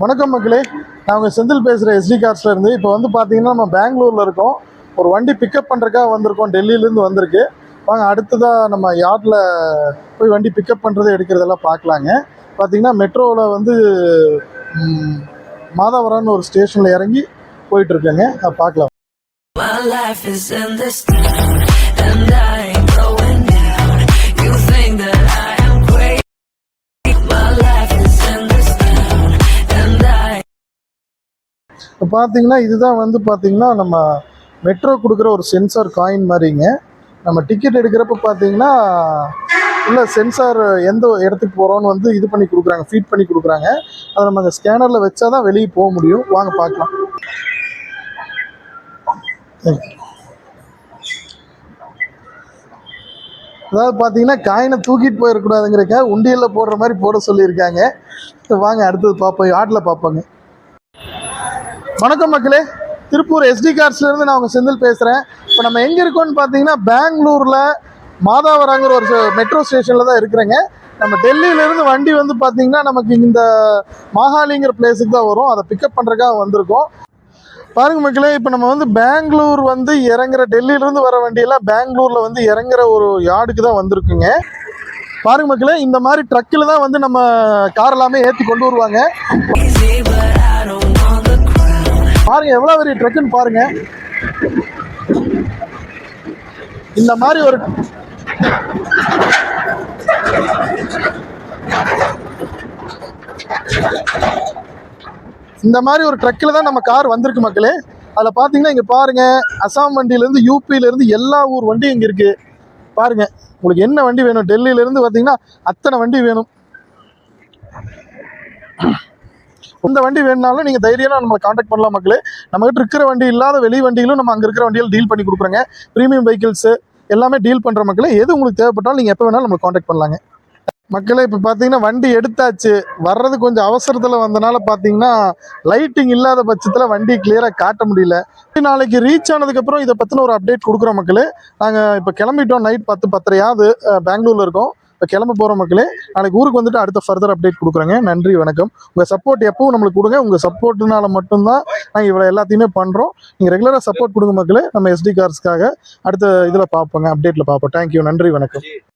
வணக்கம் மக்களே, நான் உங்கள் செந்தில் பேசுகிறேன் எஸ்டி கார்ஸ்ல இருந்து. இப்போ வந்து பார்த்தீங்கன்னா நம்ம பெங்களூரில் இருக்கோம். ஒரு வண்டி பிக்கப் பண்ணுறதுக்காக வந்திருக்கோம். டெல்லியிலேருந்து வந்திருக்கு. வாங்க அடுத்ததாக நம்ம யார்டில் போய் வண்டி பிக்கப் பண்ணுறது எடுக்கிறதெல்லாம் பார்க்கலாங்க. பார்த்தீங்கன்னா மெட்ரோவில் வந்து மாதவரம்னு ஒரு ஸ்டேஷனில் இறங்கி போயிட்டுருக்கேங்க. அதை பார்க்கலாம். இப்போ பார்த்தீங்கன்னா இதுதான் வந்து பார்த்தீங்கன்னா நம்ம மெட்ரோ கொடுக்குற ஒரு சென்சார் காயின் மாதிரிங்க. நம்ம டிக்கெட் எடுக்கிறப்ப பார்த்தீங்கன்னா உள்ள சென்சார் எந்த இடத்துக்கு போகிறோன்னு வந்து இது பண்ணி கொடுக்குறாங்க, ஃபீட் பண்ணி கொடுக்குறாங்க. அதை நம்ம அந்த ஸ்கேனரில் வச்சா தான் வெளியே போக முடியும். வாங்க பார்க்கலாம். அதாவது பார்த்தீங்கன்னா காயினை தூக்கிட்டு போயிடக்கூடாதுங்கிறக்க உண்டியலில் போடுற மாதிரி போட சொல்லியிருக்காங்க. வாங்க அடுத்தது பார்ப்போம், யார்டில் பார்ப்போங்க. வணக்கம் மக்களே, திருப்பூர் எஸ்டி கார்ஸ்லேருந்து நான் உங்கள் செந்தில் பேசுகிறேன். இப்போ நம்ம எங்கே இருக்கோம்னு பார்த்தீங்கன்னா பெங்களூரில் மாதாவரங்கிற ஒரு மெட்ரோ ஸ்டேஷனில் தான் இருக்கிறேங்க. நம்ம டெல்லியிலேருந்து வண்டி வந்து பார்த்திங்கன்னா நமக்கு இந்த மாஹாலிங்கிற பிளேஸுக்கு தான் வரும். அதை பிக்கப் பண்ணுறதுக்காக வந்திருக்கோம். பாருங்கள் மக்களே, இப்போ நம்ம வந்து பெங்களூர் வந்து இறங்குற டெல்லியிலேருந்து வர வண்டியெல்லாம் பெங்களூரில் வந்து இறங்குற ஒரு யார்டுக்கு தான் வந்திருக்குங்க. பாருங்கள் மக்களே, இந்த மாதிரி ட்ரக்கில் தான் வந்து நம்ம கார் எல்லாமே ஏற்றி கொண்டு வருவாங்க. பாருங்க எவ்வளோ பெரிய ட்ரக்குன்னு பாருங்க. இந்த மாதிரி ஒரு ட்ரக்கில் தான் நம்ம கார் வந்திருக்கு மக்களே. அதில் பார்த்தீங்கன்னா இங்கே பாருங்க, அசாம் வண்டியிலேருந்து யூபியிலேருந்து எல்லா ஊர் வண்டியும் இங்கே இருக்குது. பாருங்க, உங்களுக்கு என்ன வண்டி வேணும், டெல்லியிலேருந்து பார்த்தீங்கன்னா அத்தனை வண்டி வேணும். இந்த வண்டி வேணுனாலும் நீங்கள் தைரியமாக நம்மளை காண்டாக்ட் பண்ணலாம் மக்களே. நம்மகிட்ட இருக்கிற வண்டி இல்லாத வெளி வண்டிகளும் நம்ம அங்கே இருக்கிற வண்டிகள் டீல் பண்ணி கொடுக்குறோங்க. ப்ரீமியம் வெஹிக்கிள்ஸு எல்லாமே டீல் பண்ணுற மக்களே. எது உங்களுக்கு தேவைப்பட்டாலும் நீங்கள் எப்போ வேணாலும் நம்மளை காண்டாக்ட் பண்ணலாங்க மக்களே. இப்போ பார்த்தீங்கன்னா வண்டி எடுத்தாச்சு. வர்றது கொஞ்சம் அவசரத்தில் வந்தனால பார்த்தீங்கன்னா லைட்டிங் இல்லாத பட்சத்தில் வண்டி கிளியராக காட்ட முடியல. நாளைக்கு ரீச் ஆனதுக்கப்புறம் இதை பற்றின ஒரு அப்டேட் கொடுக்குறோம் மக்களே. நாங்கள் இப்போ கிளம்பிட்டோம். நைட் 10-10:30 பெங்களூரில் இருக்கோம். இப்போ கிளம்ப போகிற மக்களே. நாளைக்கு ஊருக்கு வந்துட்டு அடுத்த ஃபர்தர் அப்டேட் கொடுக்குறேங்க. நன்றி, வணக்கம். உங்கள் சப்போர்ட் எப்பவும் நம்மளுக்கு கொடுங்க. உங்கள் சப்போர்ட்னால மட்டும்தான் நாங்கள் இவ்வளோ எல்லாத்தையுமே பண்ணுறோம். நீங்கள் ரெகுலராக சப்போர்ட் கொடுங்க மக்களே. நம்ம எஸ்டி கார்ஸ்க்காக அடுத்த இதில் பார்ப்போங்க, அப்டேட்டில் பார்ப்போம். தேங்க்யூ, நன்றி, வணக்கம்.